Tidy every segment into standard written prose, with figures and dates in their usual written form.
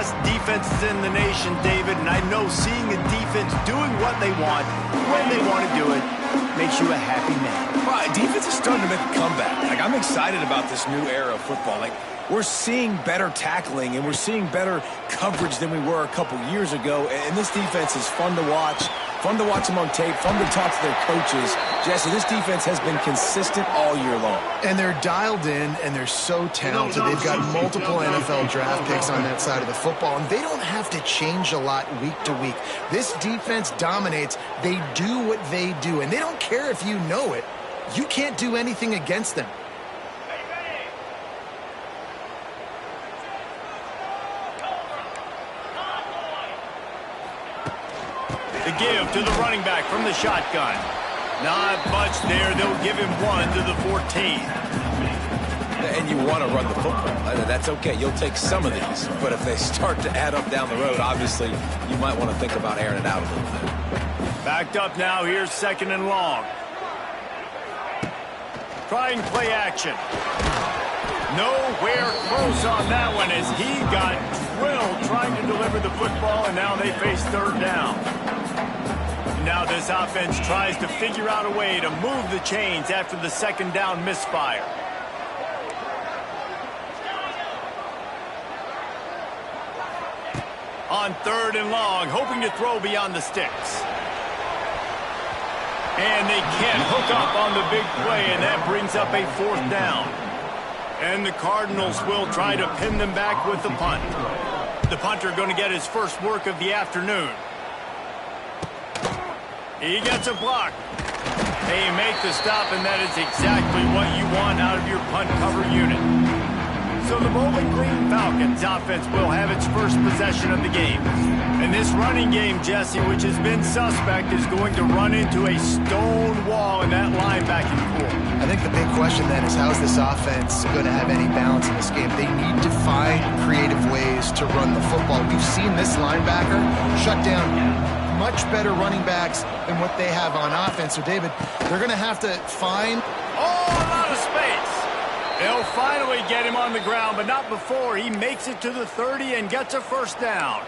best defenses in the nation, David, and I know seeing a defense doing what they want, when they want to do it, makes you a happy man. Right, defense is starting to make a comeback. Like, I'm excited about this new era of football. Like, we're seeing better tackling, and we're seeing better coverage than we were a couple years ago, and this defense is fun to watch. Fun to watch them on tape, fun to talk to their coaches. Jesse, this defense has been consistent all year long. And they're dialed in, and they're so talented. They've got multiple NFL draft picks on that side of the football, and they don't have to change a lot week to week. This defense dominates. They do what they do, and they don't care if you know it. You can't do anything against them. The give to the running back from the shotgun. Not much there. They'll give him 1 to the 14. And you want to run the football. That's okay. You'll take some of these. But if they start to add up down the road, obviously, you might want to think about airing it out a little bit. Backed up now. Here's 2nd and long. Trying play action. Nowhere close on that one as he got drilled trying to deliver the football, and now they face 3rd down. Now this offense tries to figure out a way to move the chains after the 2nd down misfire. On 3rd and long, hoping to throw beyond the sticks. And they can't hook up on the big play, and that brings up a 4th down. And the Cardinals will try to pin them back with the punt. The punter going to get his first work of the afternoon. He gets a block. They make the stop, and that is exactly what you want out of your punt cover unit. So the Bowling Green Falcons offense will have its first possession of the game. And this running game, Jesse, which has been suspect, is going to run into a stone wall in that linebacking core. I think the big question then is, how is this offense going to have any balance in this game? They need to find creative ways to run the football. We've seen this linebacker shut down much better running backs than what they have on offense. So, David, they're going to have to find... Oh, a lot of space. They'll finally get him on the ground, but not before he makes it to the 30 and gets a 1st down.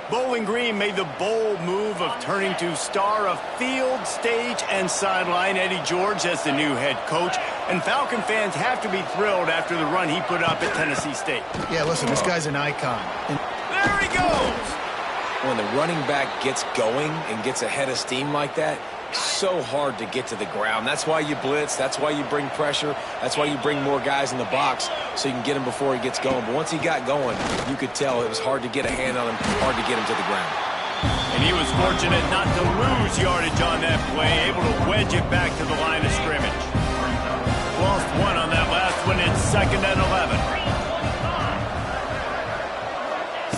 Bowling Green made the bold move of turning to star of field, stage, and sideline Eddie George as the new head coach. And Falcon fans have to be thrilled after the run he put up at Tennessee State. Yeah, listen, this guy's an icon. There he goes! When the running back gets going and gets ahead of steam like that, so hard to get to the ground. That's why you blitz. That's why you bring pressure. That's why you bring more guys in the box so you can get him before he gets going. But once he got going, you could tell it was hard to get a hand on him, hard to get him to the ground. And he was fortunate not to lose yardage on that play, able to wedge it back to the line of scrimmage. Lost 1 on that last one. It's 2nd and 11.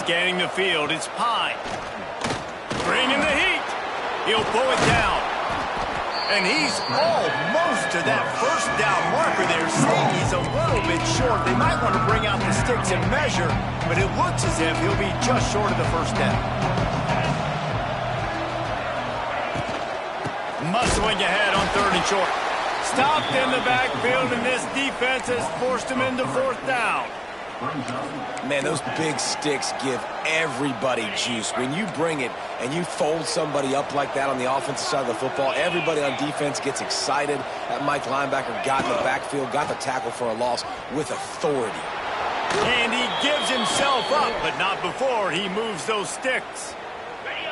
Scanning the field, it's Pine. Bringing the heat. He'll pull it down. And he's almost to that 1st down marker there. Saying he's a little bit short. They might want to bring out the sticks and measure, but it looks as if he'll be just short of the 1st down. Muscling ahead on 3rd and short. Stopped in the backfield, and this defense has forced him into 4th down. Man, those big sticks give everybody juice. When you bring it and you fold somebody up like that on the offensive side of the football, everybody on defense gets excited. That Mike linebacker got in the backfield, got the tackle for a loss with authority. And he gives himself up, but not before he moves those sticks.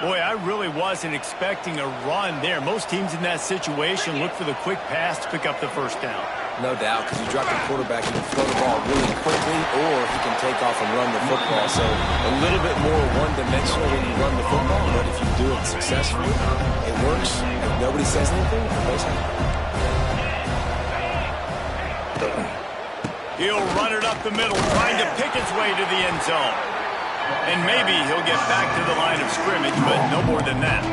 Boy, I really wasn't expecting a run there. Most teams in that situation look for the quick pass to pick up the 1st down. No doubt, because you drop the quarterback, he can throw the ball really quickly, or he can take off and run the football. So a little bit more one-dimensional when you run the football, but if you do it successfully, it works. If nobody says anything, everybody's happy. He'll run it up the middle, trying to pick its way to the end zone. And maybe he'll get back to the line of scrimmage, but no more than that.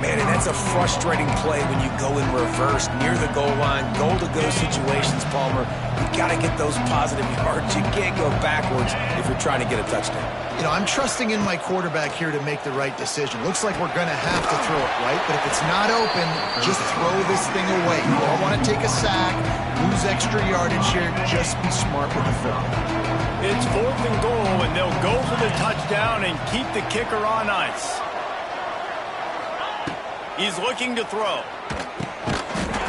Man, and that's a frustrating play when you go in reverse near the goal line, goal-to-go situations, Palmer. You got to get those positive yards. You can't go backwards if you're trying to get a touchdown. You know, I'm trusting in my quarterback here to make the right decision. Looks like we're going to have to throw it, right? But if it's not open, just throw this thing away. You don't want to take a sack, lose extra yardage here. Just be smart with the football. It's It's 4th and goal, and they'll go for the touchdown and keep the kicker on ice. He's looking to throw.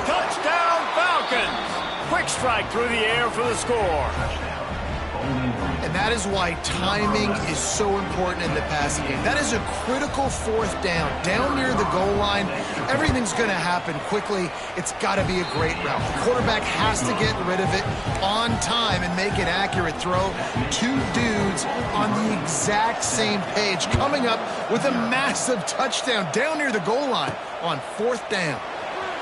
Touchdown, Falcons! Quick strike through the air for the score. And that is why timing is so important in the passing game. That is a critical 4th down. Down near the goal line, everything's going to happen quickly. It's got to be a great route. The quarterback has to get rid of it on time and make an accurate throw. 2 dudes on the exact same page coming up with a massive touchdown down near the goal line on 4th down.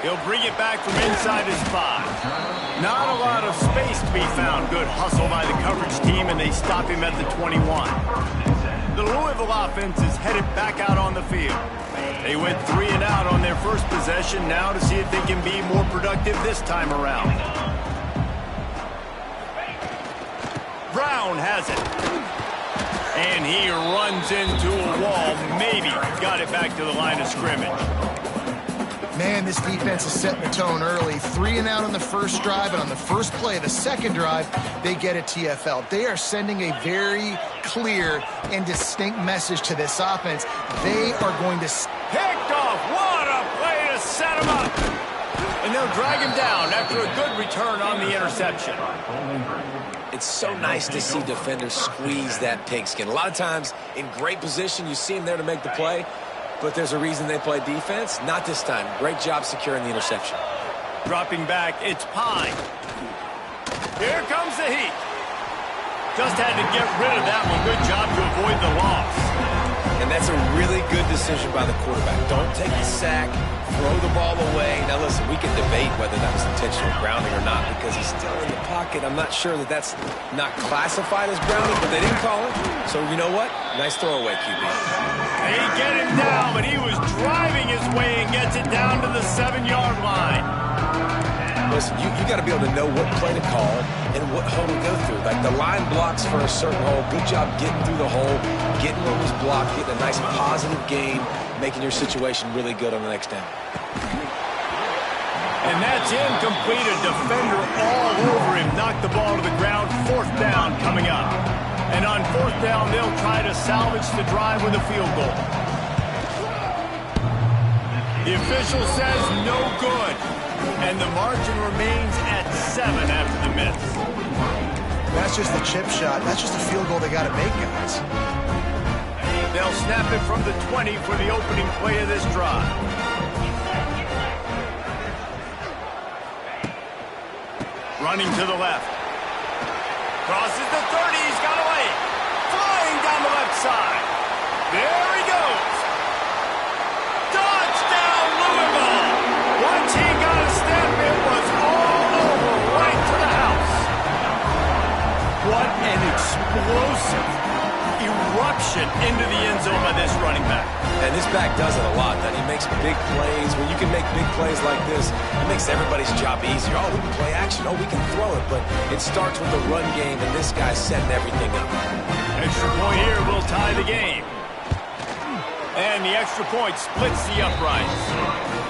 He'll bring it back from inside his 5. Not a lot of space to be found. Good hustle by the coverage team, and they stop him at the 21. The Louisville offense is headed back out on the field. They went 3 and out on their first possession, now to see if they can be more productive this time around. Brown has it. And he runs into a wall. Maybe got it back to the line of scrimmage. Man, this defense is setting the tone early. 3 and out on the first drive, and on the first play of the second drive, they get a TFL. They are sending a very clear and distinct message to this offense. They are going to... Picked off. What a play to set him up. And they'll drag him down after a good return on the interception. It's so nice to see defenders squeeze that pigskin. A lot of times, in great position, you see him there to make the play. But there's a reason they play defense. Not this time. Great job securing the interception. Dropping back, it's Pine. Here comes the heat. Just had to get rid of that one. Good job to avoid the loss. And that's a really good decision by the quarterback. Don't take the sack. Throw the ball away. Now, listen, we can debate whether that was intentional grounding or not because he's still in the pocket. I'm not sure that that's not classified as grounding, but they didn't call it. So, you know what? Nice throwaway, QB. They get him down, but he was driving his way and gets it down to the 7-yard line. Listen, you got to be able to know what play to call and what hole to go through. Like the line blocks for a certain hole. Good job getting through the hole, getting what was blocked, getting a nice positive gain, making your situation really good on the next down. And that's incomplete. A defender all over him. Knocked the ball to the ground. 4th down coming up. And on 4th down, they'll try to salvage the drive with a field goal. The official says no good. And the margin remains at 7 after the miss. That's just the chip shot. That's just a field goal they got to make, guys. They'll snap it from the 20 for the opening play of this drive. Running to the left. Crosses the 30. He's got away. Flying down the left side. There he goes. Touchdown, Louisville. Once he got a step, it was all over, right to the house. What an explosive eruption into the end zone by this running back. And this back does it a lot. That he makes big plays. When you can make big plays like this, it makes everybody's job easier. Oh, we can play action. Oh, we can throw it. But it starts with the run game, and this guy's setting everything up. Extra point here will tie the game. And the extra point splits the uprights.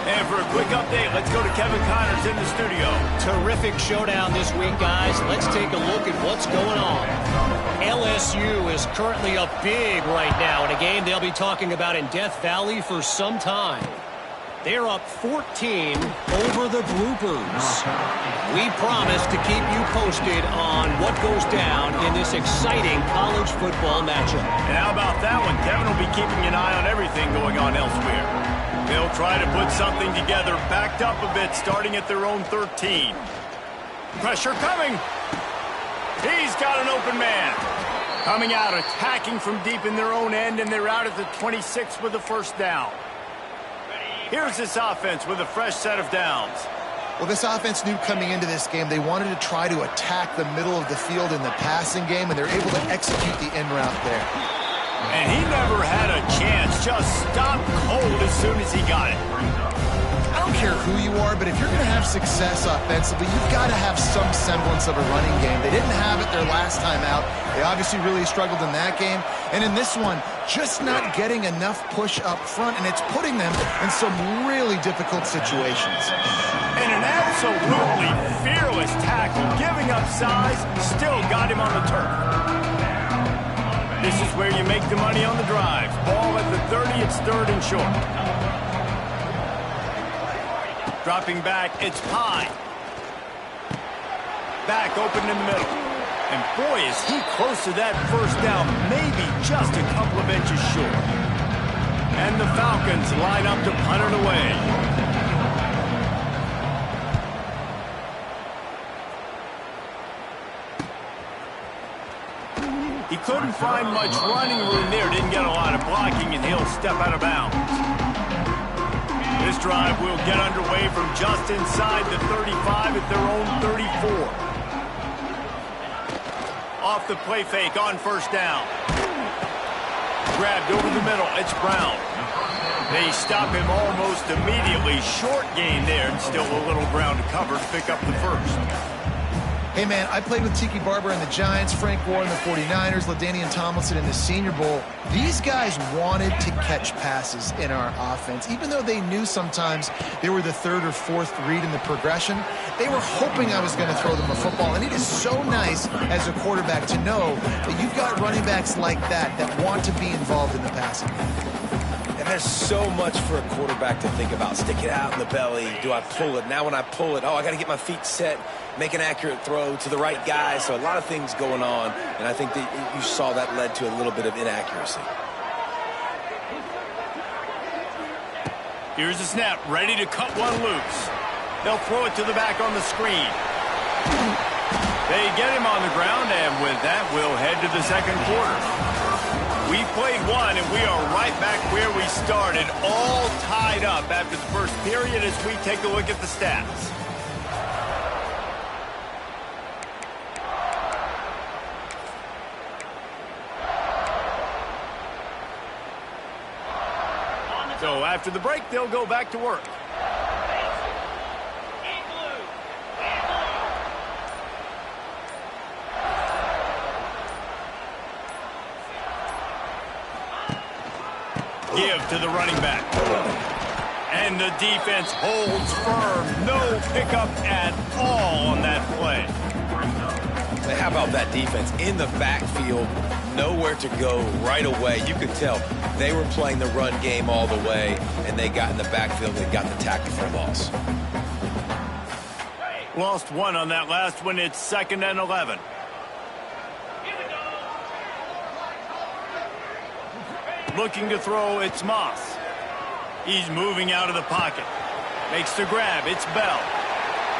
And for a quick update, let's go to Kevin Connors in the studio. Terrific showdown this week, guys. Let's take a look at what's going on. LSU is currently up big right now in a game they'll be talking about in Death Valley for some time. They're up 14 over the Bloopers. We promise to keep you posted on what goes down in this exciting college football matchup. And how about that one? Kevin will be keeping an eye on everything going on elsewhere. They'll try to put something together, backed up a bit, starting at their own 13. Pressure coming. He's got an open man. Coming out, attacking from deep in their own end, and they're out at the 26 with the first down. Here's this offense with a fresh set of downs. Well, this offense knew coming into this game they wanted to try to attack the middle of the field in the passing game, and they're able to execute the end route there. And he never had a chance. Just stopped cold as soon as he got it. I don't care who you are, but if you're going to have success offensively, you've got to have some semblance of a running game. They didn't have it their last time out. They obviously really struggled in that game. And in this one, just not getting enough push up front, and it's putting them in some really difficult situations. And an absolutely fearless tackle, giving up size, still got him on the turf. This is where you make the money on the drive. Ball at the 30, it's 3rd and short. Dropping back, it's Pine. Back open in the middle. And boy, is he close to that first down, maybe just a couple of inches short. And the Falcons line up to punt it away. He couldn't find much running room there, didn't get a lot of blocking, and he'll step out of bounds. This drive will get underway from just inside the 35 at their own 34. Off the play fake on first down. Grabbed over the middle, it's Brown. They stop him almost immediately. Short gain there, and still a little ground to cover to pick up the first. Hey, man, I played with Tiki Barber and the Giants, Frank Gore and the 49ers, LaDainian Tomlinson in the Senior Bowl. These guys wanted to catch passes in our offense. Even though they knew sometimes they were the 3rd or 4th read in the progression, they were hoping I was going to throw them a football. And it is so nice as a quarterback to know that you've got running backs like that want to be involved in the passing game. And there's so much for a quarterback to think about. Stick it out in the belly. Do I pull it? Now when I pull it, I got to get my feet set, make an accurate throw to the right guy. So a lot of things going on, and I think that you saw that led to a little bit of inaccuracy. Here's the snap, ready to cut one loose. They'll throw it to the back on the screen. They get him on the ground, and with that, we'll head to the second quarter. We played one, and we are right back where we started, all tied up after the first period as we take a look at the stats. So after the break, they'll go back to work. Give to the running back. And the defense holds firm. No pickup at all on that play. How about that defense in the backfield? Nowhere to go right away. You could tell they were playing the run game all the way, and they got in the backfield and got the tackle for a loss. Lost one on that last one. It's 2nd and 11. Looking to throw, it's Moss. He's moving out of the pocket. Makes the grab, it's Bell.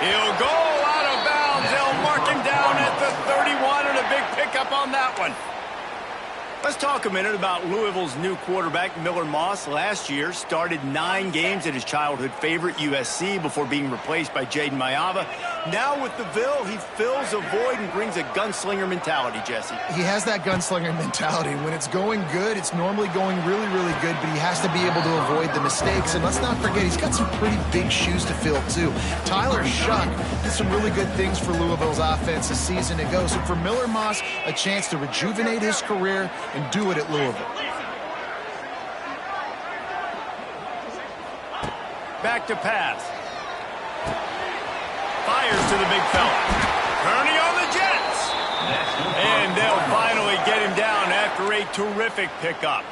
He'll go out of bounds. They'll mark him down at the 31, and a big pickup on that one. Let's talk a minute about Louisville's new quarterback, Miller Moss. Last year, started 9 games at his childhood favorite, USC, before being replaced by Jaden Mayava. Now with the Ville, he fills a void and brings a gunslinger mentality, Jesse. He has that gunslinger mentality. When it's going good, it's normally going really, really good, but he has to be able to avoid the mistakes. And let's not forget, he's got some pretty big shoes to fill, too. Tyler Shuck did some really good things for Louisville's offense a season ago. So for Miller Moss, a chance to rejuvenate his career and do it at Louisville. Back to pass. Fires to the big fella. Kearney on the Jets. And they'll finally get him down after a terrific pickup.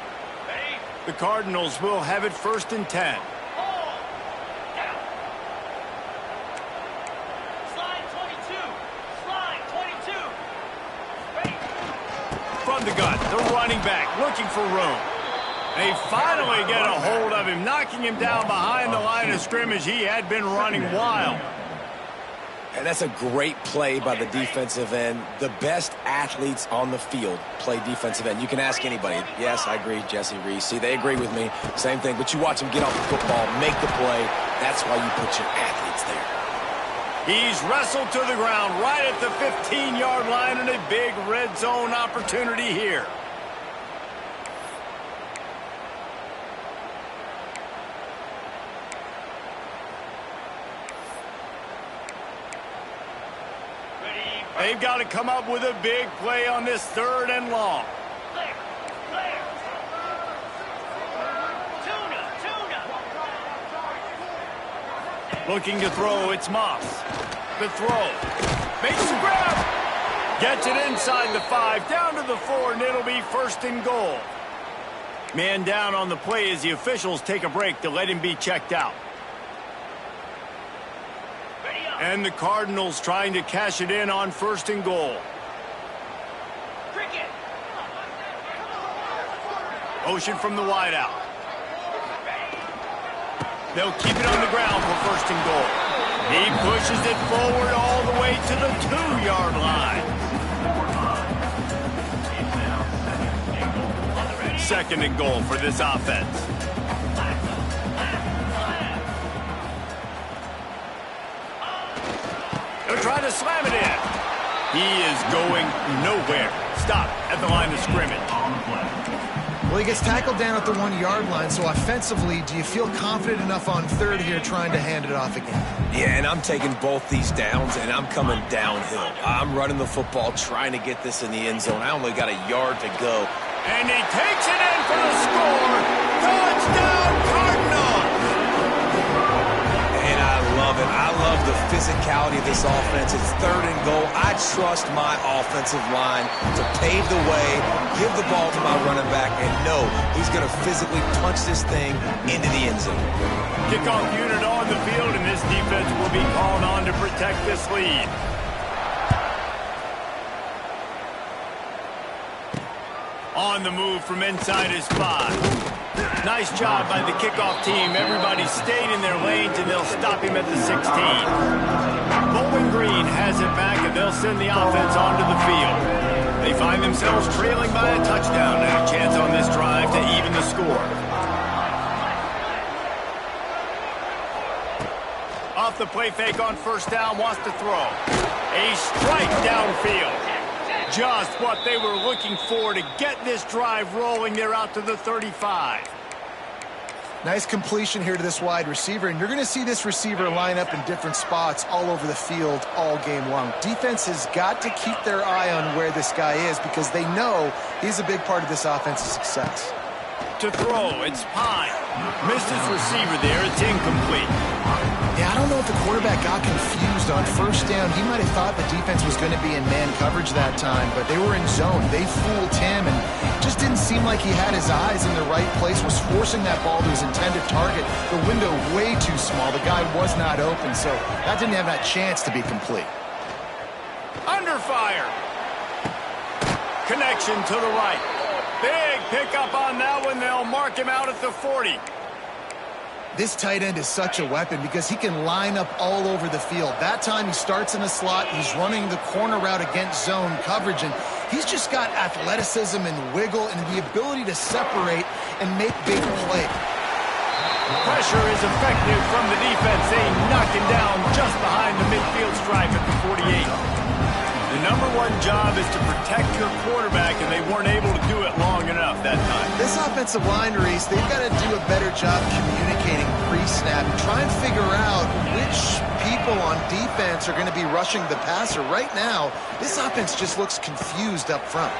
The Cardinals will have it 1st and 10. From the gun, the running back looking for room. They finally get a hold of him, knocking him down behind the line of scrimmage. He had been running wild. And that's a great play by the defensive end. The best athletes on the field play defensive end. You can ask anybody. Yes, I agree, Jesse Reese. See, they agree with me. Same thing. But you watch them get off the football, make the play. That's why you put your athletes there. He's wrestled to the ground right at the 15-yard line, and a big red zone opportunity here. They've got to come up with a big play on this 3rd and long. Looking to throw, it's Moss. The throw. Makes the grab. Gets it inside the 5, down to the 4, and it'll be 1st and goal. Man down on the play as the officials take a break to let him be checked out. And the Cardinals trying to cash it in on 1st and goal. Motion from the wideout. They'll keep it on the ground for 1st and goal. He pushes it forward all the way to the 2-yard line. 2nd and goal for this offense. They'll try to slam it in. He is going nowhere. Stop at the line of scrimmage. Well, he gets tackled down at the 1-yard line, so offensively, do you feel confident enough on 3rd here trying to hand it off again? Yeah, and I'm taking both these downs, and I'm coming downhill. I'm running the football, trying to get this in the end zone. I only got a yard to go. And he takes it in for the score. Touchdown, Cardinals! And I love it. I love the physicality of this offense. It's 3rd and goal. I trust my offensive line to pave the way, give the ball to my running back, and know he's going to physically punch this thing into the end zone. Kickoff unit on the field, and this defense will be called on to protect this lead. On the move from inside his spot. Nice job by the kickoff team. Everybody stayed in their lanes, and they'll stop him at the 16. Bowling Green has it back, and they'll send the offense onto the field. They find themselves trailing by a touchdown, and a chance on this drive to even the score. Off the play fake on 1st down, wants to throw. A strike downfield. Just what they were looking for to get this drive rolling. They're out to the 35. Nice completion here to this wide receiver, and you're going to see this receiver line up in different spots all over the field all game long. Defense has got to keep their eye on where this guy is because they know he's a big part of this offense's success. To throw, it's Pine. Missed his receiver there. It's incomplete. Yeah, I don't know if the quarterback got confused on 1st down. He might have thought the defense was going to be in man coverage that time, but they were in zone. They fooled him, and just didn't seem like he had his eyes in the right place, was forcing that ball to his intended target. The window way too small. The guy was not open, so that didn't have that chance to be complete. Under fire. Connection to the right. Big pickup on that one. They'll mark him out at the 40. This tight end is such a weapon because he can line up all over the field. That time he starts in the slot. He's running the corner route against zone coverage, and he's just got athleticism and wiggle and the ability to separate and make big plays. Pressure is effective from the defense. They knock him down just behind the midfield stripe at the 48. The #1 job is to protect your quarterback, and they weren't able to do it long enough that time. This offensive line, Reese, they've got to do a better job communicating pre-snap and try and figure out which people on defense are going to be rushing the passer. Right now, this offense just looks confused up front.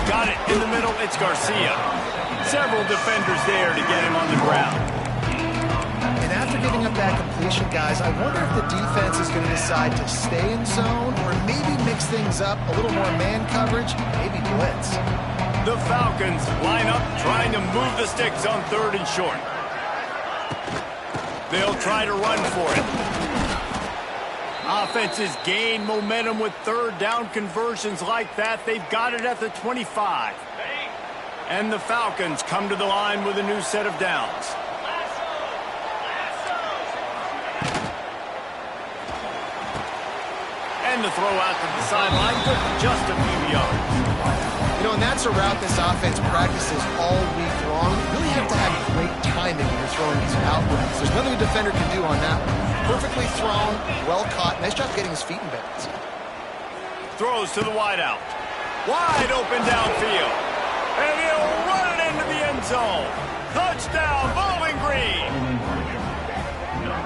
Got it in the middle. It's Garcia. Several defenders there to get him on the ground. And after giving up that completion, guys, I wonder if the defense is going to decide to stay in zone or maybe mix things up, a little more man coverage, maybe blitz. The Falcons line up trying to move the sticks on 3rd and short. They'll try to run for it. Offenses gain momentum with 3rd down conversions like that. They've got it at the 25. And the Falcons come to the line with a new set of downs. And the throw out to the sideline, good for just a few yards. You know, and that's a route this offense practices all week long. You really have to have great timing when you're throwing these out routes. There's nothing a defender can do on that one. Perfectly thrown, well caught. Nice job getting his feet in bounds. Throws to the wideout. Wide open downfield. And he'll run it into the end zone. Touchdown, Bowling Green.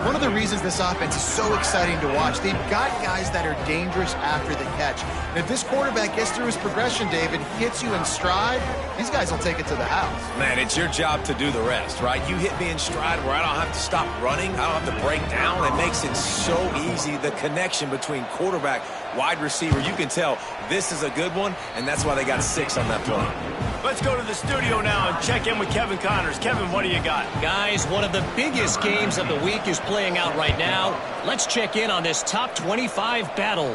One of the reasons this offense is so exciting to watch, they've got guys that are dangerous after the catch. And if this quarterback gets through his progression, David, hits you in stride, these guys will take it to the house. Man, it's your job to do the rest, right? You hit me in stride where I don't have to stop running. I don't have to break down. It makes it so easy, the connection between quarterback, wide receiver. You can tell this is a good one, and that's why they got 6 on that play. Let's go to the studio now and check in with Kevin Connors. Kevin, what do you got? Guys, one of the biggest games of the week is playing out right now. Let's check in on this top 25 battle.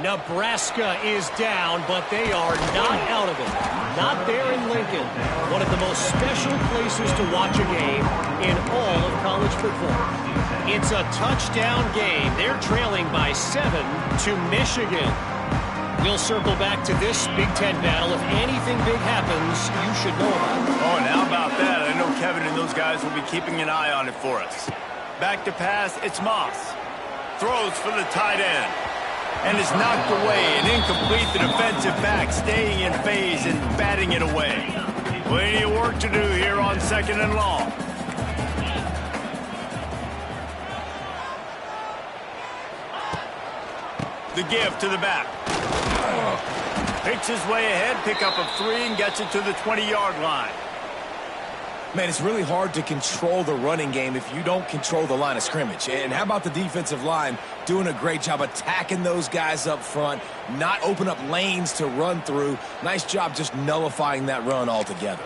Nebraska is down, but they are not out of it. Not there in Lincoln. One of the most special places to watch a game in all of college football. It's a touchdown game. They're trailing by 7 to Michigan. We'll circle back to this Big Ten battle. If anything big happens, you should know about it. Oh, and how about that? I know Kevin and those guys will be keeping an eye on it for us. Back to pass, it's Moss. Throws for the tight end. And is knocked away and incomplete. The defensive back staying in phase and batting it away. Plenty of work to do here on 2nd and long. The give to the back. Picks his way ahead, pickup of 3, and gets it to the 20-yard line. Man, it's really hard to control the running game if you don't control the line of scrimmage. And how about the defensive line doing a great job attacking those guys up front, not open up lanes to run through. Nice job just nullifying that run altogether.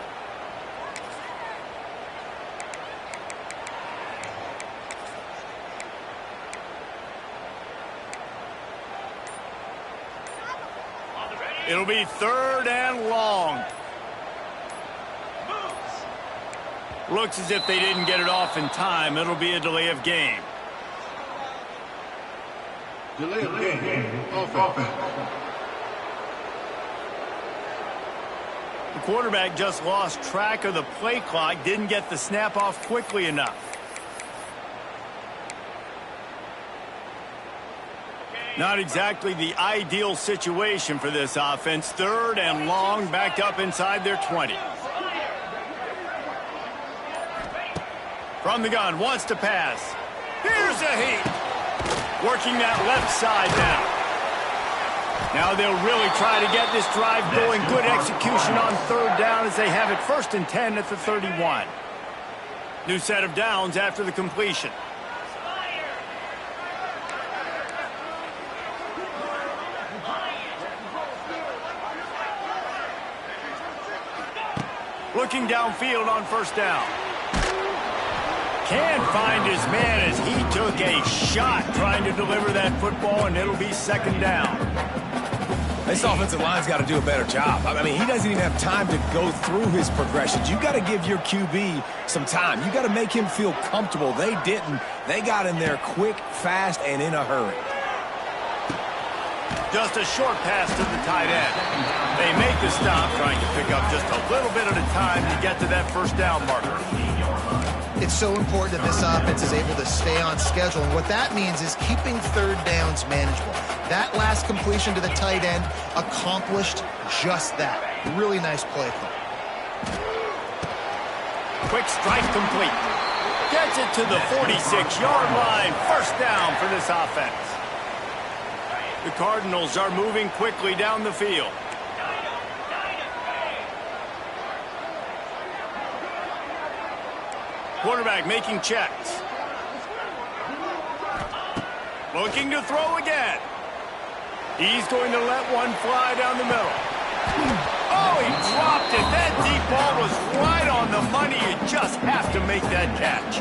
It'll be 3rd and long. Looks as if they didn't get it off in time. It'll be a delay of game. Delay of game. Offense. The quarterback just lost track of the play clock. Didn't get the snap off quickly enough. Not exactly the ideal situation for this offense. 3rd and long, backed up inside their 20. From the gun, wants to pass. Here's a heat. Working that left side now. Now they'll really try to get this drive going. Good execution on 3rd down as they have it 1st and 10 at the 31. New set of downs after the completion. Looking downfield on 1st down. Can't find his man as he took a shot trying to deliver that football, and it'll be 2nd down. This offensive line's got to do a better job. I mean, he doesn't even have time to go through his progressions. You got to give your QB some time. You got to make him feel comfortable. They didn't. They got in there quick, fast, and in a hurry. Just a short pass to the tight end. They make the stop, trying to pick up just a little bit at a time to get to that 1st down marker. It's so important that this offense is able to stay on schedule, and what that means is keeping 3rd downs manageable. That last completion to the tight end accomplished just that. Really nice play call. Quick strike complete. Gets it to the 46-yard line. 1st down for this offense. The Cardinals are moving quickly down the field. Quarterback making checks. Looking to throw again. He's going to let one fly down the middle. Oh, he dropped it. That deep ball was right on the money. You just have to make that catch.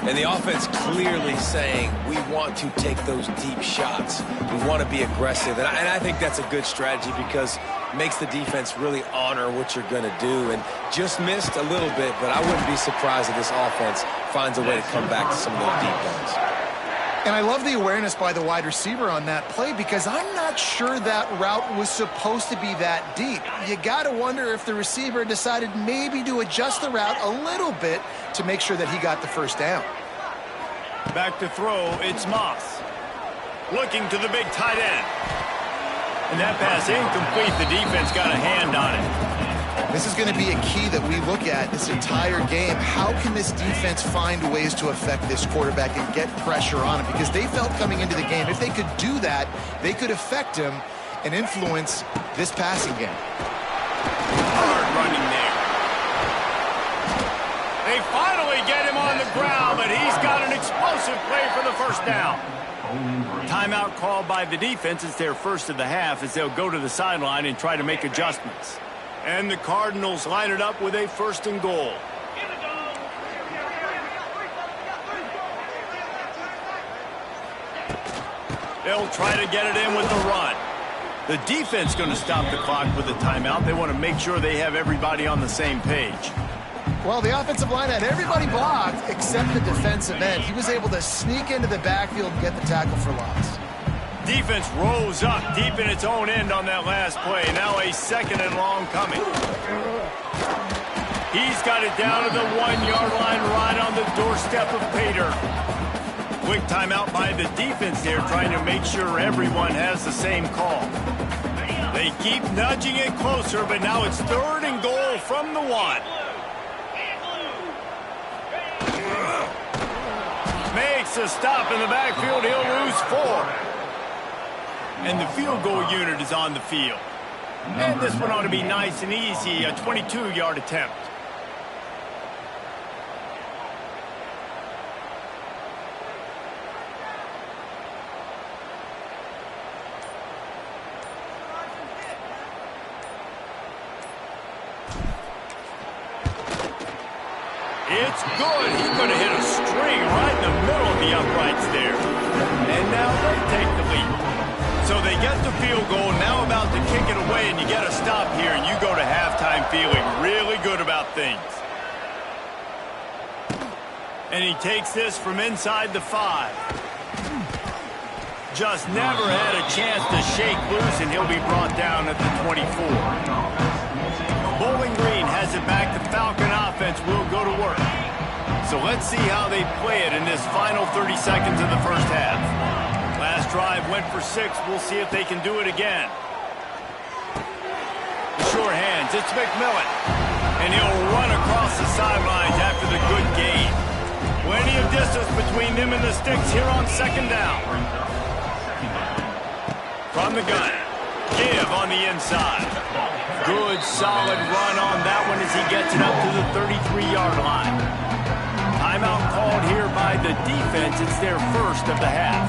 And the offense clearly saying, we want to take those deep shots. We want to be aggressive. And I think that's a good strategy because it makes the defense really honor what you're going to do. And just missed a little bit, but I wouldn't be surprised if this offense finds a way to come back to some of those deep ones. And I love the awareness by the wide receiver on that play because I'm not sure that route was supposed to be that deep. You got to wonder if the receiver decided maybe to adjust the route a little bit to make sure that he got the 1st down. Back to throw, it's Moss. Looking to the big tight end. And that pass incomplete. The defense got a hand on it. This is going to be a key that we look at this entire game. How can this defense find ways to affect this quarterback and get pressure on him? Because they felt coming into the game, if they could do that, they could affect him and influence this passing game. Hard running there. They finally get him on the ground, but he's got an explosive play for the 1st down. Timeout called by the defense. It's their first of the half as they'll go to the sideline and try to make adjustments. And the Cardinals line it up with a 1st and goal. They'll try to get it in with the run. The defense going to stop the clock with a timeout. They want to make sure they have everybody on the same page. Well, the offensive line had everybody blocked except the defensive end. He was able to sneak into the backfield and get the tackle for loss. Defense rose up deep in its own end on that last play. Now a 2nd and long coming. He's got it down to the 1-yard line right on the doorstep of Pater. Quick timeout by the defense there, trying to make sure everyone has the same call. They keep nudging it closer, but now it's 3rd and goal from the 1. Makes a stop in the backfield. He'll lose 4. And the field goal unit is on the field. And this one ought to be nice and easy, a 22-yard attempt. It's good. He's going to hit a string right in the middle of the uprights there. And now they take the lead. So they get the field goal, now about to kick it away, and you get a stop here, and you go to halftime feeling really good about things. And he takes this from inside the 5. Just never had a chance to shake loose, and he'll be brought down at the 24. Bowling Green has it back. The Falcon offense will go to work. So let's see how they play it in this final 30 seconds of the first half. Last drive went for 6. We'll see if they can do it again. Sure hands. It's McMillan. And he'll run across the sidelines after the good gain. Plenty of distance between them and the sticks here on 2nd down. From the gun. Give on the inside. Good, solid run on that one as he gets it up to the 33-yard line. Timeout called here by the defense. It's their 1st of the half.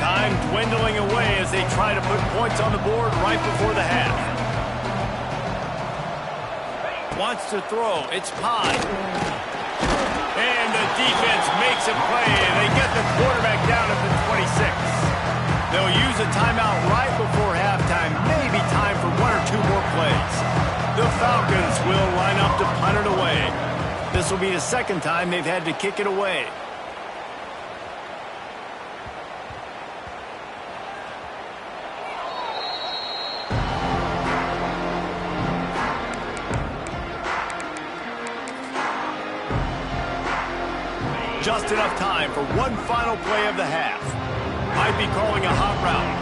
Time dwindling away as they try to put points on the board right before the half. Wants to throw. It's Pye. And the defense makes a play, and they get the quarterback down at the 26. They'll use a timeout right before halftime, maybe time for 1 or 2 more plays. The Falcons will line up to punt it away. This will be the 2nd time they've had to kick it away. Just enough time for one final play of the half. Might be calling a hot route.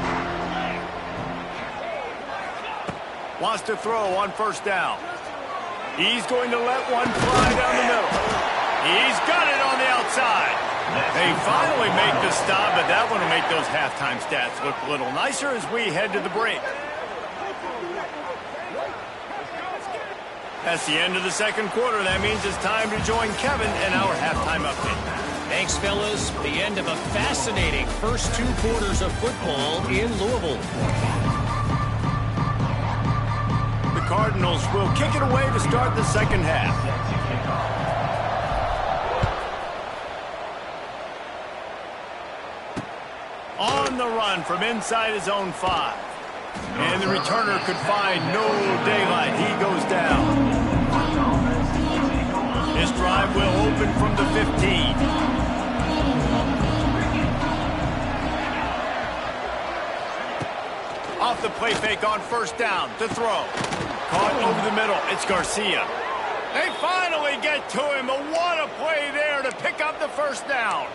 Wants to throw on 1st down. He's going to let one fly down the middle. He's got it on the outside. They finally make the stop, but that one will make those halftime stats look a little nicer as we head to the break. That's the end of the 2nd quarter. That means it's time to join Kevin and our halftime update. Thanks, fellas. The end of a fascinating first 2 quarters of football in Louisville. The Cardinals will kick it away to start the 2nd half. On the run from inside his own 5. And the returner could find no daylight. He goes down. This drive will open from the 15. Off the play fake on 1st down to throw. Caught over the middle. It's Garcia. They finally get to him. But what a play there to pick up the 1st down.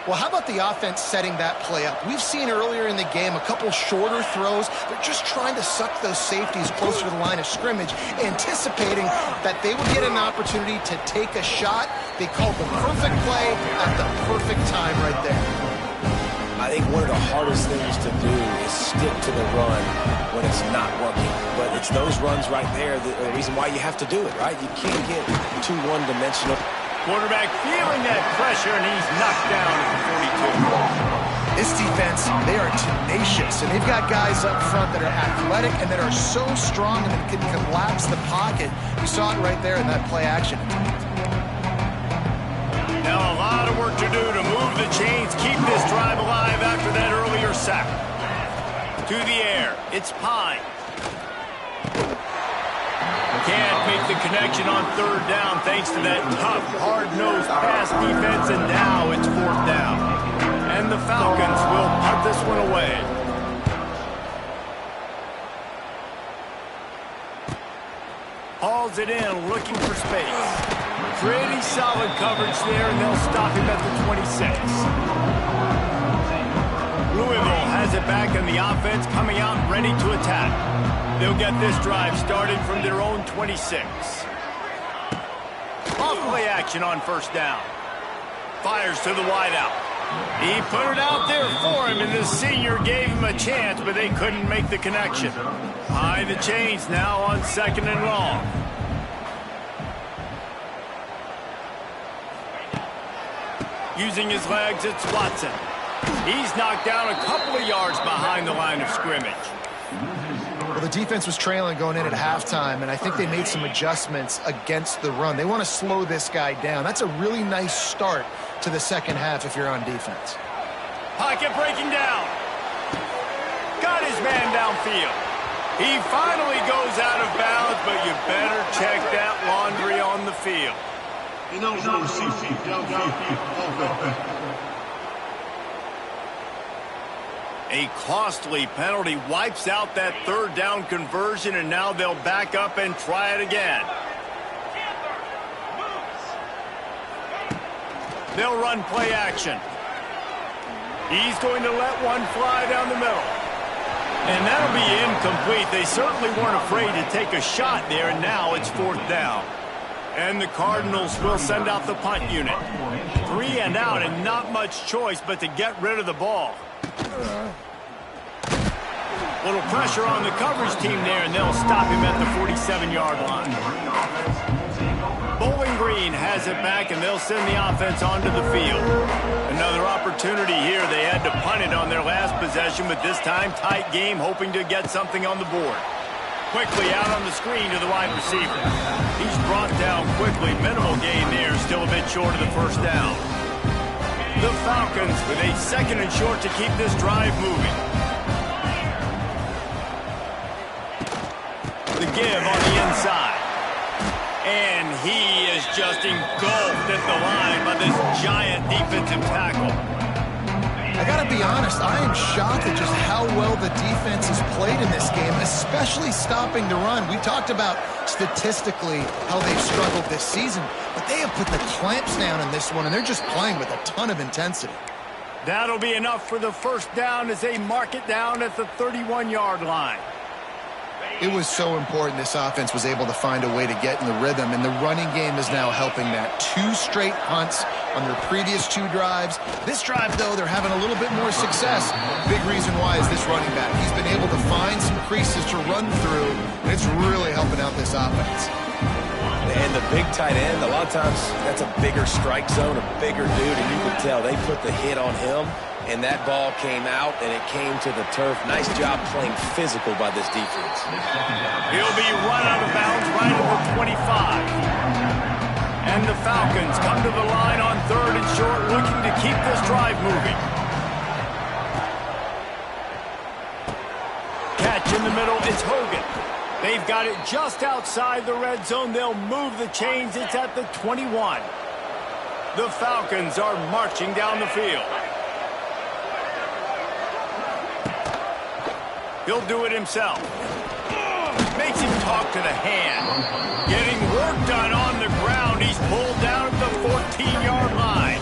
Well, how about the offense setting that play up? We've seen earlier in the game a couple shorter throws. They're just trying to suck those safeties closer to the line of scrimmage, anticipating that they would get an opportunity to take a shot. They called the perfect play at the perfect time right there. I I think one of the hardest things to do is stick to the run when it's not working. But it's those runs right there that are the reason why you have to do it, right? You can't get too one-dimensional. Quarterback feeling that pressure, and he's knocked down at the 42. This defense, they are tenacious, and they've got guys up front that are athletic and that are so strong and can collapse the pocket. We saw it right there in that play action. Now a lot of work to do to move the chains, keep this drive alive after that earlier sack. To the air, it's Pine. Can't make the connection on third down thanks to that tough, hard-nosed pass defense, and now it's fourth down. And the Falcons will punt this one away. Hauls it in, looking for space. Pretty solid coverage there, and they'll stop him at the 26. Louisville has it back, and the offense coming out ready to attack. They'll get this drive started from their own 26. Off play action on first down. Fires to the wideout. He put it out there for him, and the senior gave him a chance, but they couldn't make the connection. High the chains now on second and long. Using his legs, it's Watson. He's knocked down a couple of yards behind the line of scrimmage. Well, the defense was trailing going in at halftime, and I think they made some adjustments against the run. They want to slow this guy down. That's a really nice start to the second half if you're on defense. Pocket breaking down. Got his man downfield. He finally goes out of bounds, but you better check that laundry on the field. A costly penalty wipes out that third down conversion, and now they'll back up and try it again. They'll run play action. He's going to let one fly down the middle. And that'll be incomplete. They certainly weren't afraid to take a shot there, and now it's fourth down. And the Cardinals will send out the punt unit. 3 and out, and not much choice but to get rid of the ball. Little pressure on the coverage team there, and they'll stop him at the 47-yard line. Bowling Green has it back, and they'll send the offense onto the field. Another opportunity here. They had to punt it on their last possession, but this time tight game, hoping to get something on the board. Quickly out on the screen to the wide receiver. He's brought down quickly. Minimal gain there, still a bit short of the first down. The Falcons with a second and short to keep this drive moving. The give on the inside. And he is just engulfed at the line by this giant defensive tackle. I got to be honest, I am shocked at just how well the defense has played in this game, especially stopping the run. We talked about statistically how they've struggled this season, but they have put the clamps down in this one, and they're just playing with a ton of intensity. That'll be enough for the first down as they mark it down at the 31-yard line. It was so important this offense was able to find a way to get in the rhythm, and the running game is now helping that. 2 straight punts on their previous 2 drives. This drive, though, they're having a little bit more success. Big reason why is this running back. He's been able to find some creases to run through, and it's really helping out this offense. And the big tight end, a lot of times that's a bigger strike zone, a bigger dude, and you can tell they put the hit on him, and that ball came out, and it came to the turf. Nice job playing physical by this defense. He'll be run out of bounds right at the 25. And the Falcons come to the line on third and short, looking to keep this drive moving. Catch in the middle, it's Hogan. They've got it just outside the red zone. They'll move the chains. It's at the 21. The Falcons are marching down the field. He'll do it himself. Makes him talk to the hand. Getting work done on the ground. He's pulled down at the 14-yard line.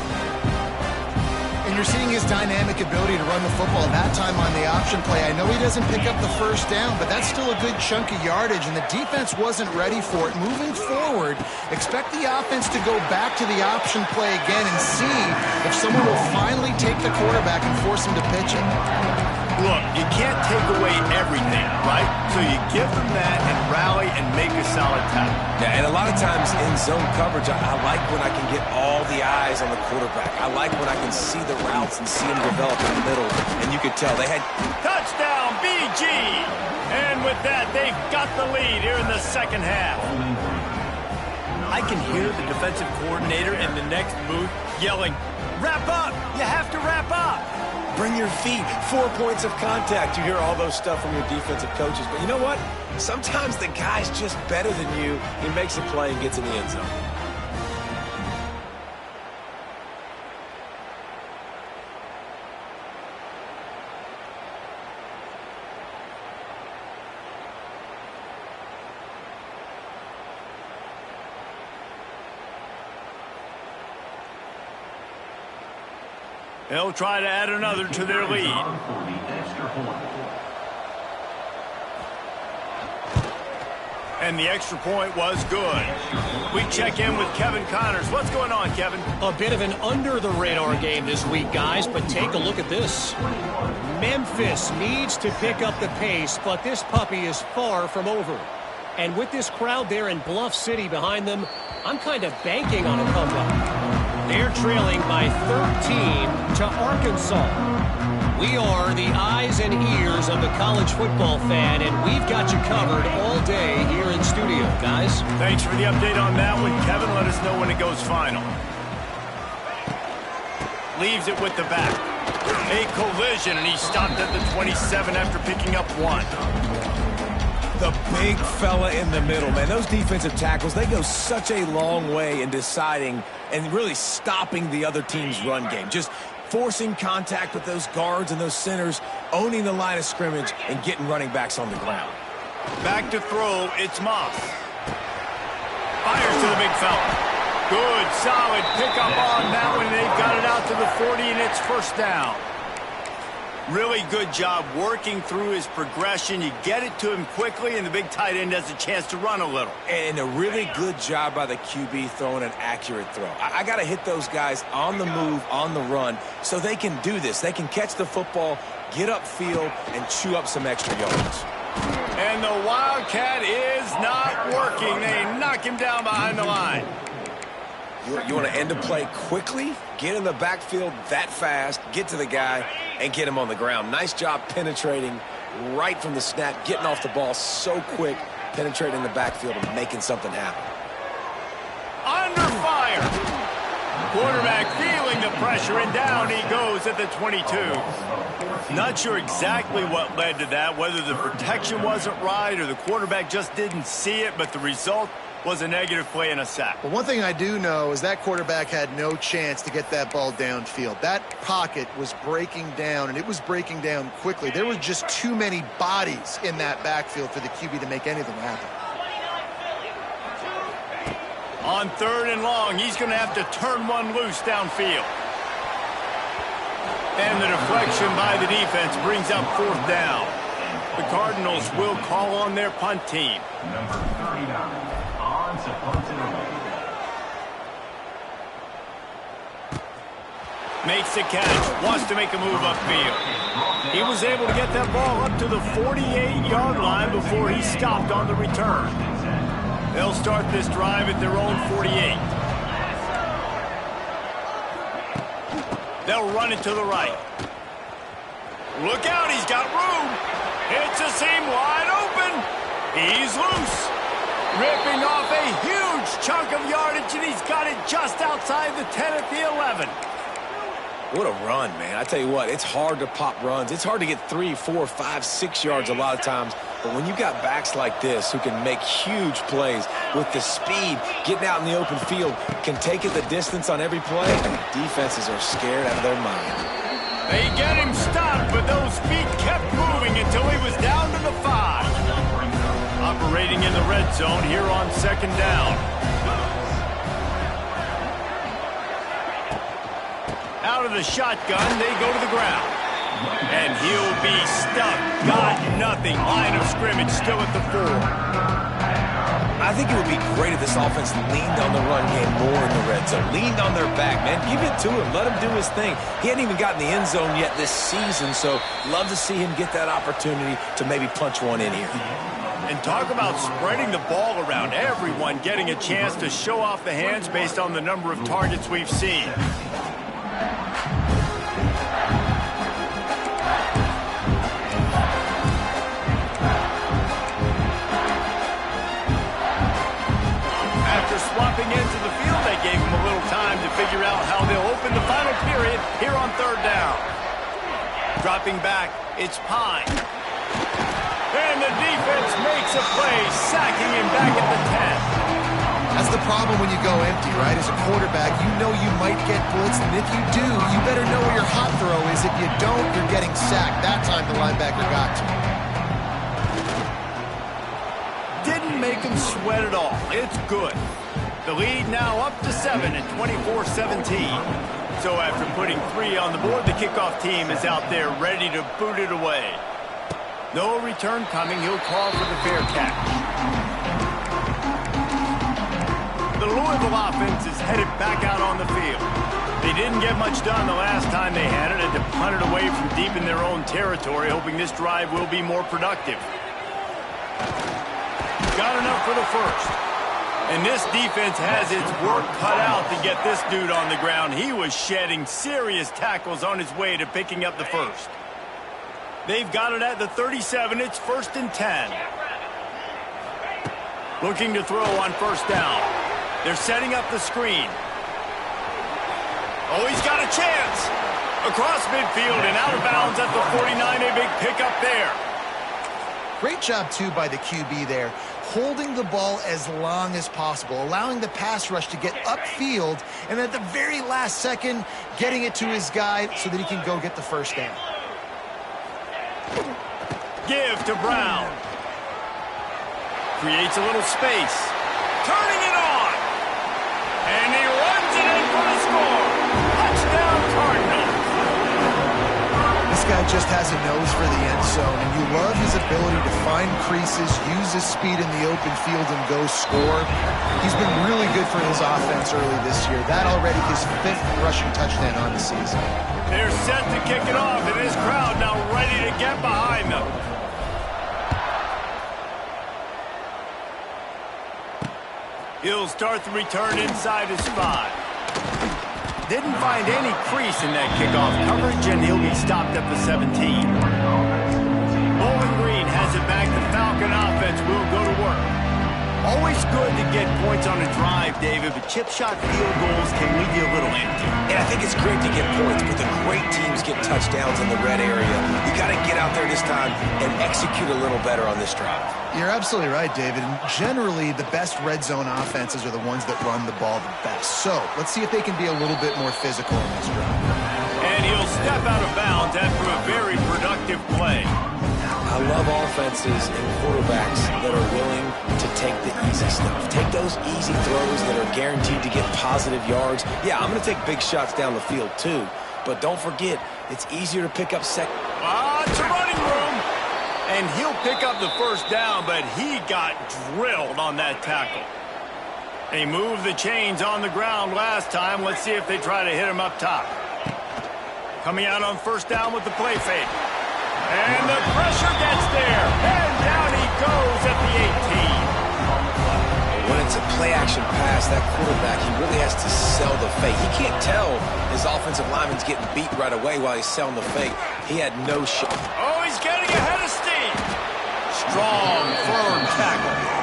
And you're seeing his dynamic ability to run the football that time on the option play. I know he doesn't pick up the first down, but that's still a good chunk of yardage, and the defense wasn't ready for it. Moving forward, expect the offense to go back to the option play again and see if someone will finally take the quarterback and force him to pitch it. Look, you can't take away everything, right? So you give them that and rally and make a solid tackle. Yeah, and a lot of times in zone coverage, I like when I can get all the eyes on the quarterback. I like when I can see the routes and see them develop in the middle. And you could tell they had... Touchdown, BG! And with that, they've got the lead here in the second half. I can hear the defensive coordinator in the next booth yelling, "Wrap up! You have to wrap up!" Bring your feet, 4 points of contact. You hear all those stuff from your defensive coaches. But you know what? Sometimes the guy's just better than you. He makes a play and gets in the end zone. They'll try to add another to their lead. And the extra point was good. We check in with Kevin Connors. What's going on, Kevin? A bit of an under-the-radar game this week, guys, but take a look at this. Memphis needs to pick up the pace, but this puppy is far from over. And with this crowd there in Bluff City behind them, I'm kind of banking on a comeback. They're trailing by 13 to Arkansas. We are the eyes and ears of the college football fan, and we've got you covered all day here in studio, guys. Thanks for the update on that one, Kevin. Let us know when it goes final. Leaves it with the back. A collision, and he stopped at the 27 after picking up 1. The big fella in the middle, man. Those defensive tackles, they go such a long way in deciding and really stopping the other team's run game. Just forcing contact with those guards and those centers, owning the line of scrimmage, and getting running backs on the ground. Back to throw, it's Moss. Fires to the big fella. Good, solid pickup on that one. They've got it out to the 40, and it's first down. Really good job working through his progression. You get it to him quickly, and the big tight end has a chance to run a little. And a really good job by the QB throwing an accurate throw. I got to hit those guys on the move, on the run, so they can do this. They can catch the football, get upfield, and chew up some extra yards. And the Wildcat is not working. They knock him down behind the line. You want to end a play quickly, get in the backfield that fast, get to the guy, and get him on the ground. Nice job penetrating right from the snap, getting off the ball so quick, penetrating the backfield and making something happen. Under fire. Quarterback feeling the pressure, and down he goes at the 22. Not sure exactly what led to that, whether the protection wasn't right or the quarterback just didn't see it, but the result was a negative play and a sack. Well, one thing I do know is that quarterback had no chance to get that ball downfield. That pocket was breaking down, and it was breaking down quickly. There were just too many bodies in that backfield for the QB to make anything happen. On 3rd and long, he's going to have to turn one loose downfield. And the deflection by the defense brings up 4th down. The Cardinals will call on their punt team. Number 39. Makes the catch, wants to make a move upfield. He was able to get that ball up to the 48-yard line before he stopped on the return. They'll start this drive at their own 48. They'll run it to the right. Look out, he's got room. It's a seam wide open. He's loose. Ripping off a huge chunk of yardage, and he's got it just outside the 10 at the 11. What a run, man. I tell you what, it's hard to pop runs. It's hard to get 3, 4, 5, 6 yards a lot of times. But when you've got backs like this who can make huge plays with the speed, getting out in the open field, can take it the distance on every play, defenses are scared out of their mind. They get him stopped, but those feet kept moving until he was down to the 5. Operating in the red zone here on 2nd down. Out of the shotgun, they go to the ground. And he'll be stuck. Got nothing. Line of scrimmage still at the 4. I think it would be great if this offense leaned on the run game more in the red zone. Leaned on their back, man. Give it to him. Let him do his thing. He hadn't even gotten the end zone yet this season, so love to see him get that opportunity to maybe punch one in here. And talk about spreading the ball around. Everyone getting a chance to show off the hands based on the number of targets we've seen. Swapping into the field, they gave him a little time to figure out how they'll open the final period here on 3rd down. Dropping back, it's Pine. And the defense makes a play, sacking him back at the 10. That's the problem when you go empty, right? As a quarterback, you know you might get blitzed, and if you do, you better know where your hot throw is. If you don't, you're getting sacked. That time the linebacker got to him. Didn't make him sweat at all. It's good. The lead now up to 7 at 24-17. So after putting 3 on the board, the kickoff team is out there ready to boot it away. No return coming. He'll call for the fair catch. The Louisville offense is headed back out on the field. They didn't get much done the last time they had it, and to punt it away from deep in their own territory, hoping this drive will be more productive. Got enough for the first. And this defense has its work cut out to get this dude on the ground. He was shedding serious tackles on his way to picking up the first. They've got it at the 37. It's 1st and 10. Looking to throw on 1st down. They're setting up the screen. Oh, he's got a chance. Across midfield and out of bounds at the 49. A big pickup there. Great job, too, by the QB there, holding the ball as long as possible, allowing the pass rush to get upfield, and at the very last second, getting it to his guy so that he can go get the 1st down. Give to Brown. Creates a little space. Turning it on. And he runs it in for the score. Touchdown, Cardinals. This guy just has a nose for the end zone, and you love his ability to find creases, use his speed in the open field, and go score. He's been really good for his offense early this year. That already his 5th rushing touchdown on the season. They're set to kick it off, and this crowd now ready to get behind them. He'll start the return inside his 5. Didn't find any crease in that kickoff coverage, and he'll be stopped at the 17. Bowling Green has it back. The Falcon offense will go to work. Always good to get points on a drive, David, but chip shot field goals can leave you a little empty. And I think it's great to get points, but the great teams get touchdowns in the red area. You got to get out there this time and execute a little better on this drive. You're absolutely right, David. And generally, the best red zone offenses are the ones that run the ball the best. So let's see if they can be a little bit more physical in this drive. And he'll step out of bounds after a very productive play. I love offenses and quarterbacks that are willing to take the easy stuff. Take those easy throws that are guaranteed to get positive yards. Yeah, I'm going to take big shots down the field too. But don't forget, it's easier to pick up it's a running room. And he'll pick up the 1st down, but he got drilled on that tackle. They moved the chains on the ground last time. Let's see if they try to hit him up top. Coming out on 1st down with the play fake. And the pressure gets there. And down he goes at the 18. When it's a play-action pass, that quarterback, he really has to sell the fake. He can't tell his offensive lineman's getting beat right away while he's selling the fake. He had no shot. Oh, he's getting ahead of steam. Strong, firm tackle.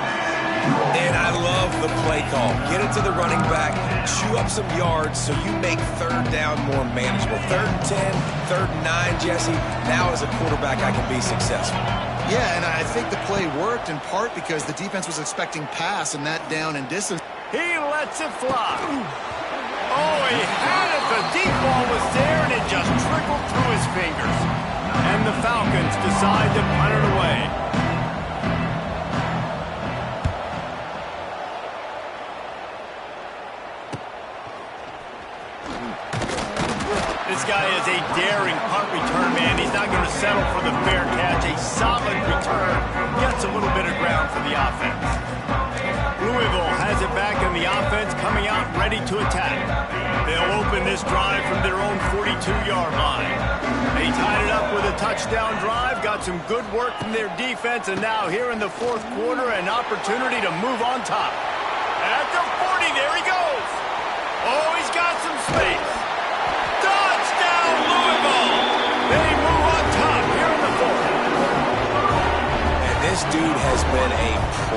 And I love the play call. Get it to the running back, chew up some yards so you make 3rd down more manageable. 3rd and 10, 3rd and 9, Jesse. Now as a quarterback, I can be successful. Yeah, and I think the play worked in part because the defense was expecting pass and that down and distance. He lets it fly. Oh, he had it. The deep ball was there, and it just trickled through his fingers. And the Falcons decide to punt it away. This guy is a daring punt return man. He's not going to settle for the fair catch. A solid return gets a little bit of ground for the offense. Louisville has it back in the offense, coming out ready to attack. They'll open this drive from their own 42-yard line. They tied it up with a touchdown drive, got some good work from their defense, and now here in the fourth quarter, an opportunity to move on top. At the 40, there he goes. Oh, he's got some space. Touchdown, Louisville! They move on top here in the fourth. And this dude has been a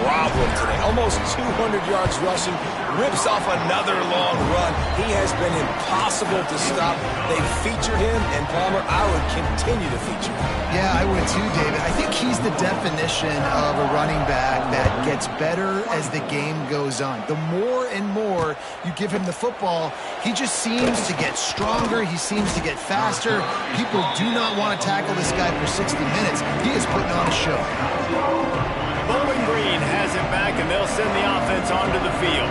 problem today. Almost 200 yards rushing, rips off another long run. He has been impossible to stop. They featured him, and Palmer, I would continue to feature him. Yeah, I would too, David. I think he's the definition of a running back that gets better as the game goes on. The more and more you give him the football, he just seems to get stronger. He seems to get faster. People do not want to tackle this guy for 60 minutes. He is putting on a show. Bowling Green has it back, and they'll send the offense onto the field.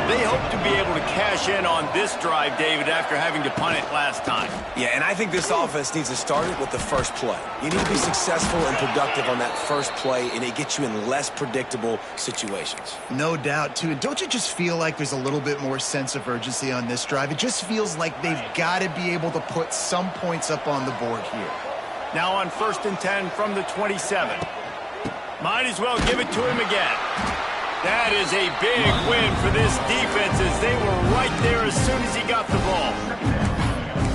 They hope to be able to cash in on this drive, David, after having to punt it last time. Yeah, and I think this offense needs to start it with the first play. You need to be successful and productive on that first play, and it gets you in less predictable situations. No doubt, too. And don't you just feel like there's a little bit more sense of urgency on this drive? It just feels like they've got to be able to put some points up on the board here. Now on 1st and 10 from the 27. Might as well give it to him again. That is a big win for this defense as they were right there as soon as he got the ball.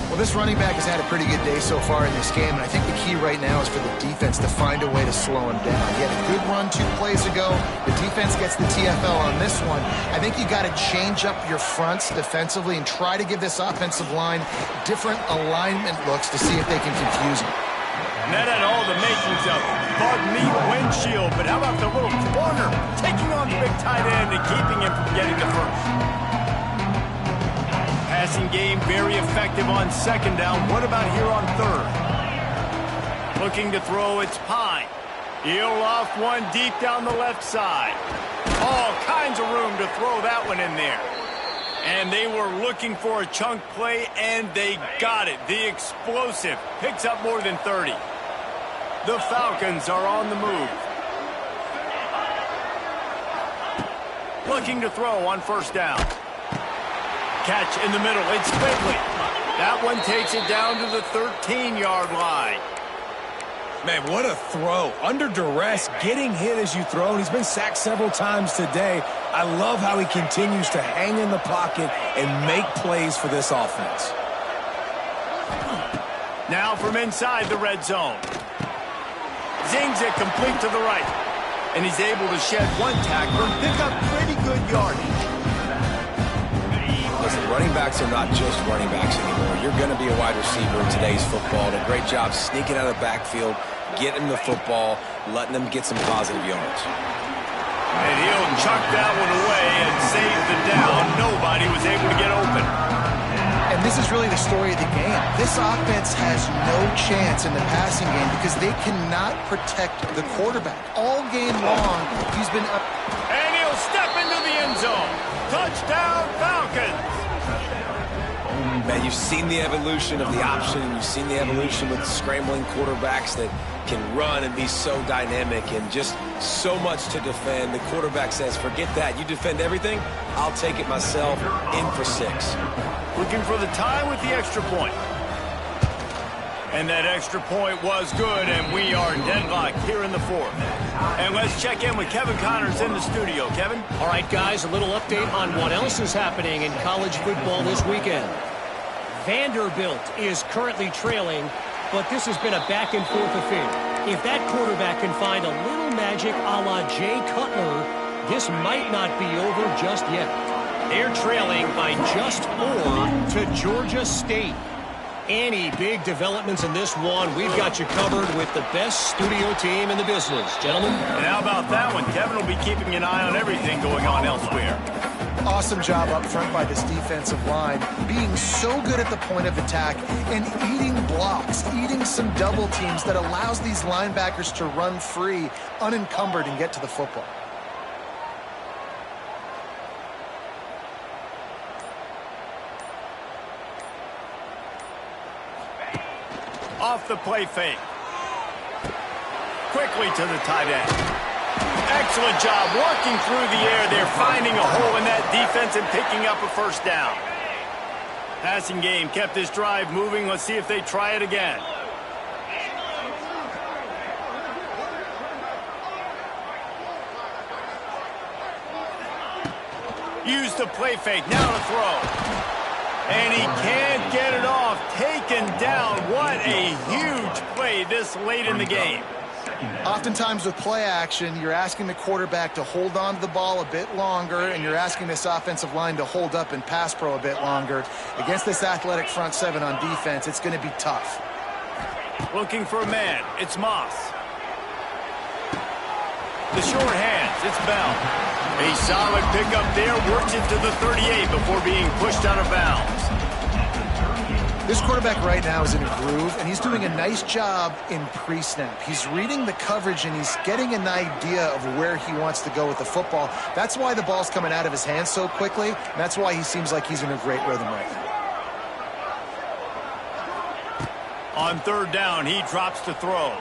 Well, this running back has had a pretty good day so far in this game, and I think the key right now is for the defense to find a way to slow him down. He had a good run 2 plays ago. The defense gets the TFL on this one. I think you got to change up your fronts defensively and try to give this offensive line different alignment looks to see if they can confuse him. And that had all the makings of bug meat windshield, but how about the little corner taking on the big tight end and keeping him from getting the first? Passing game very effective on 2nd down. What about here on 3rd? Looking to throw, it's Pine. He'll off one deep down the left side. All kinds of room to throw that one in there. And they were looking for a chunk play, and they got it. The explosive picks up more than 30. The Falcons are on the move. Looking to throw on 1st down. Catch in the middle. It's Quigley. That one takes it down to the 13-yard line. Man, what a throw. Under duress, getting hit as you throw. And he's been sacked several times today. I love how he continues to hang in the pocket and make plays for this offense. Now from inside the red zone. Zings it complete to the right. And he's able to shed one tackler and pick up pretty good yardage. Listen, running backs are not just running backs anymore. You're going to be a wide receiver in today's football. And a great job sneaking out of the backfield, getting the football, letting them get some positive yards. And he'll chuck that one away and save the down. Nobody was able to get open. And this is really the story of the game. This offense has no chance in the passing game because they cannot protect the quarterback. All game long, he's been up. And he'll step into the end zone. Touchdown, Falcons. Man, you've seen the evolution of the option. You've seen the evolution with scrambling quarterbacks that can run and be so dynamic and just so much to defend. The quarterback says, forget that. You defend everything, I'll take it myself. In for 6. Looking for the tie with the extra point. And that extra point was good, and we are deadlocked here in the 4th. And let's check in with Kevin Connors in the studio. Kevin? All right, guys, a little update on what else is happening in college football this weekend. Vanderbilt is currently trailing, but this has been a back-and-forth affair. If that quarterback can find a little magic a la Jay Cutler, this might not be over just yet. They're trailing by just 4 to Georgia State. Any big developments in this one, we've got you covered with the best studio team in the business. Gentlemen? And how about that one? Kevin will be keeping an eye on everything going on elsewhere. Awesome job up front by this defensive line, being so good at the point of attack and eating blocks, eating some double teams that allows these linebackers to run free, unencumbered, and get to the football. Off the play fake. Quickly to the tight end. Excellent job working through the air there, finding a hole in that defense and picking up a first down. Passing game kept this drive moving. Let's see if they try it again. Use the play fake. Now to throw. And he can't get it off. Taken down. What a huge play this late in the game. Oftentimes with play action, you're asking the quarterback to hold on to the ball a bit longer, and you're asking this offensive line to hold up in pass pro a bit longer. Against this athletic front seven on defense, it's going to be tough. Looking for a man. It's Moss. The short hands. It's Bell. A solid pickup there. Works it to the 38 before being pushed out of bounds. This quarterback right now is in a groove, and he's doing a nice job in pre-snap. He's reading the coverage, and he's getting an idea of where he wants to go with the football. That's why the ball's coming out of his hands so quickly, and that's why he seems like he's in a great rhythm right now. On third down, he drops to throw.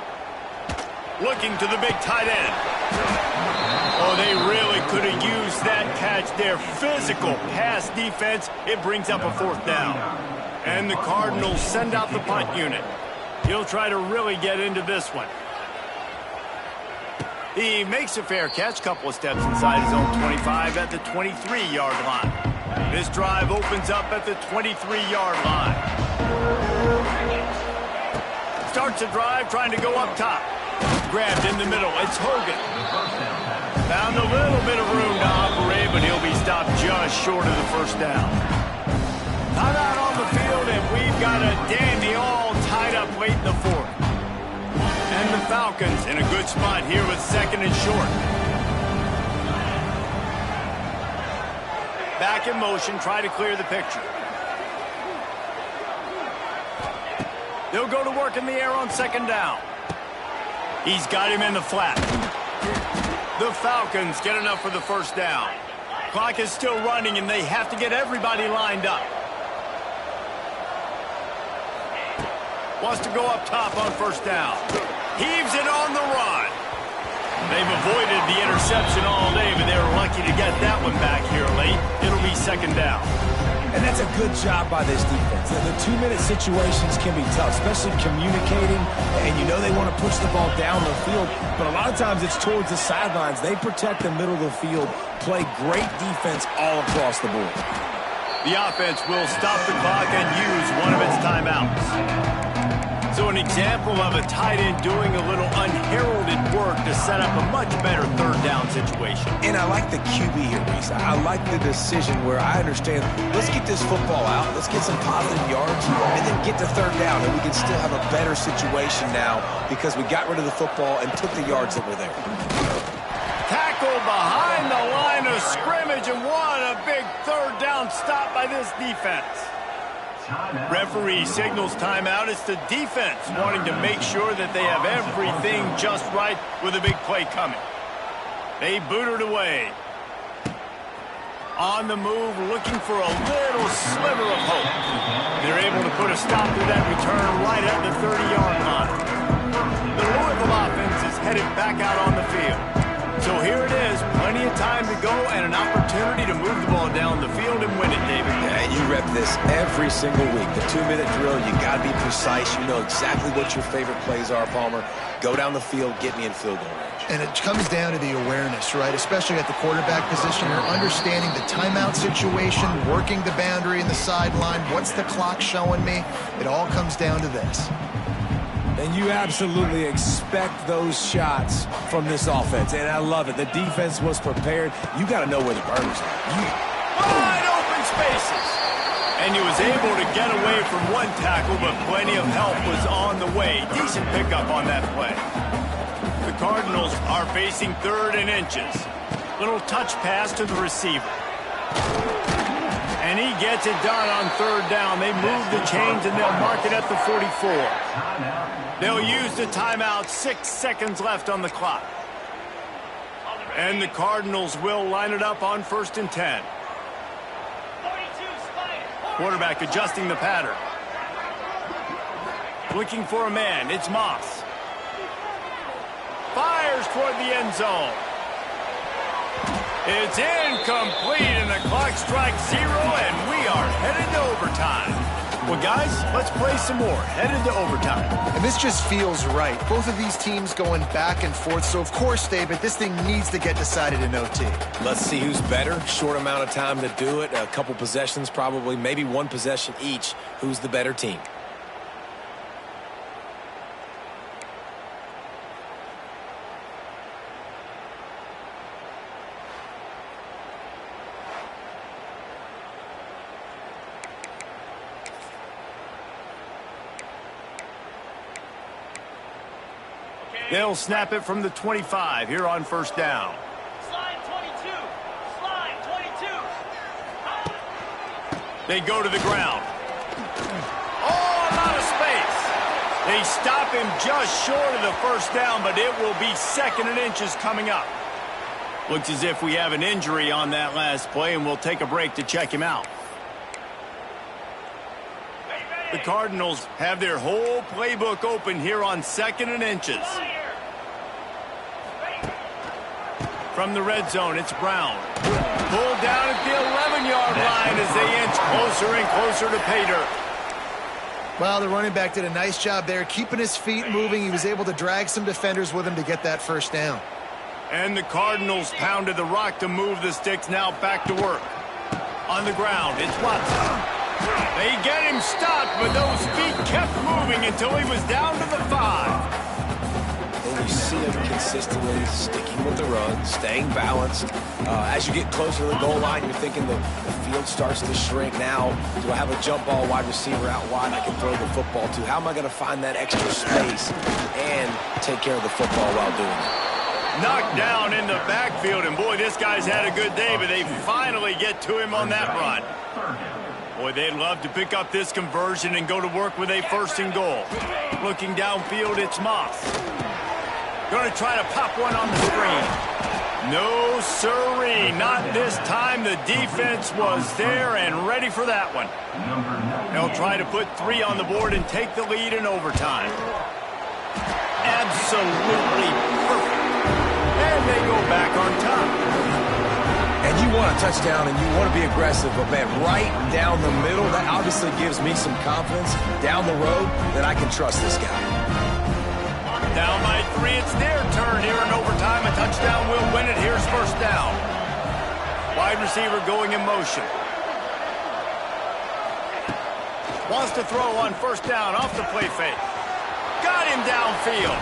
Looking to the big tight end. Oh, they really could have used that catch there. Physical pass defense. It brings up a fourth down. And the Cardinals send out the punt unit. He'll try to really get into this one. He makes a fair catch, couple of steps inside his own 25 at the 23-yard line. This drive opens up at the 23-yard line. Starts the drive trying to go up top. Grabbed in the middle. It's Hogan. Found a little bit of room to operate, but he'll be stopped just short of the first down. Timeout on the field, and we've got a dandy all tied up late in the fourth. And the Falcons in a good spot here with second and short. Back in motion, try to clear the picture. They'll go to work in the air on second down. He's got him in the flat. The Falcons get enough for the first down. Clock is still running, and they have to get everybody lined up. Wants to go up top on first down. Heaves it on the run. They've avoided the interception all day, but they were lucky to get that one back here late. It'll be second down. And that's a good job by this defense. The two-minute situations can be tough, especially communicating, and you know they want to push the ball down the field, but a lot of times it's towards the sidelines. They protect the middle of the field, play great defense all across the board. The offense will stop the clock and use one of its timeouts. So an example of a tight end doing a little unheralded work to set up a much better third down situation. And I like the QB here, Reese. I like the decision where I understand, let's get this football out, let's get some positive yards, and then get to third down, and we can still have a better situation now because we got rid of the football and took the yards that were there. Tackle behind the line of scrimmage, and what a big third down stop by this defense. Referee signals timeout. It's the defense wanting to make sure that they have everything just right with a big play coming. They boot it away. On the move, looking for a little sliver of hope. They're able to put a stop to that return right at the 30-yard line. The Louisville offense is headed back out on the field. So here it is, plenty of time to go and an opportunity to move the ball down the field and win it, David. Yeah, and you rep this every single week. The two-minute drill, you got to be precise. You know exactly what your favorite plays are, Palmer. Go down the field, get me in field goal range. And it comes down to the awareness, right? Especially at the quarterback position. You're understanding the timeout situation, working the boundary in the sideline. What's the clock showing me? It all comes down to this. And you absolutely expect those shots from this offense. And I love it. The defense was prepared. You got to know where the burners are. Wide open spaces. And he was able to get away from one tackle, but plenty of help was on the way. Decent pickup on that play. The Cardinals are facing third and inches. Little touch pass to the receiver. And he gets it done on third down. They move the chains, and they'll mark it at the 44. They'll use the timeout. 6 seconds left on the clock. And the Cardinals will line it up on 1st and 10. Quarterback adjusting the pattern. Looking for a man. It's Moss. Fires toward the end zone. It's incomplete, and the clock strikes 0, and we are headed to overtime. Well, guys, let's play some more. Headed to overtime. And this just feels right. Both of these teams going back and forth. So, of course, David, this thing needs to get decided in OT. Let's see who's better. Short amount of time to do it. A couple possessions probably, maybe one possession each. Who's the better team? They'll snap it from the 25 here on first down. Slide 22. Slide 22. They go to the ground. Oh, a lot of space. They stop him just short of the first down, but it will be 2nd and inches coming up. Looks as if we have an injury on that last play, and we'll take a break to check him out. The Cardinals have their whole playbook open here on 2nd and inches. From the red zone, it's Brown. Pulled down at the 11-yard line as they inch closer and closer to pay dirt. Well, the running back did a nice job there, keeping his feet moving. He was able to drag some defenders with him to get that first down. And the Cardinals pounded the rock to move the sticks, now back to work. On the ground, it's Watson. They get him stopped, but those feet kept moving until he was down to the 5. And you see him consistently sticking with the run, staying balanced. As you get closer to the goal line, you're thinking the field starts to shrink. Now, do I have a jump ball wide receiver out wide I can throw the football to? How am I going to find that extra space and take care of the football while doing it? Knocked down in the backfield, and boy, this guy's had a good day, but they finally get to him on that run. Boy, they'd love to pick up this conversion and go to work with a 1st and goal. Looking downfield, it's Moss. Going to try to pop one on the screen. No, sirree, not this time. The defense was there and ready for that one. They'll try to put 3 on the board and take the lead in overtime. Absolutely perfect. And they go back on top. And you want a touchdown and you want to be aggressive, but man, right down the middle, that obviously gives me some confidence down the road that I can trust this guy. Down by 3, it's their turn here in overtime. A touchdown will win it. Here's first down. Wide receiver going in motion. Wants to throw on first down off the play fake. Got him downfield.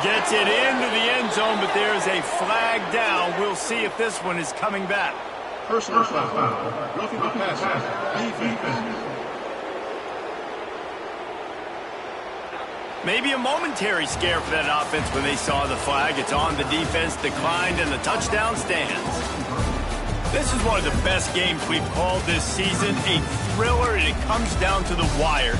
Gets it into the end zone, but there's a flag down. We'll see if this one is coming back. Personal foul. Roughing the passer. Defense. Maybe a momentary scare for that offense when they saw the flag. It's on, the defense declined, and the touchdown stands. This is one of the best games we've called this season. A thriller, and it comes down to the wire.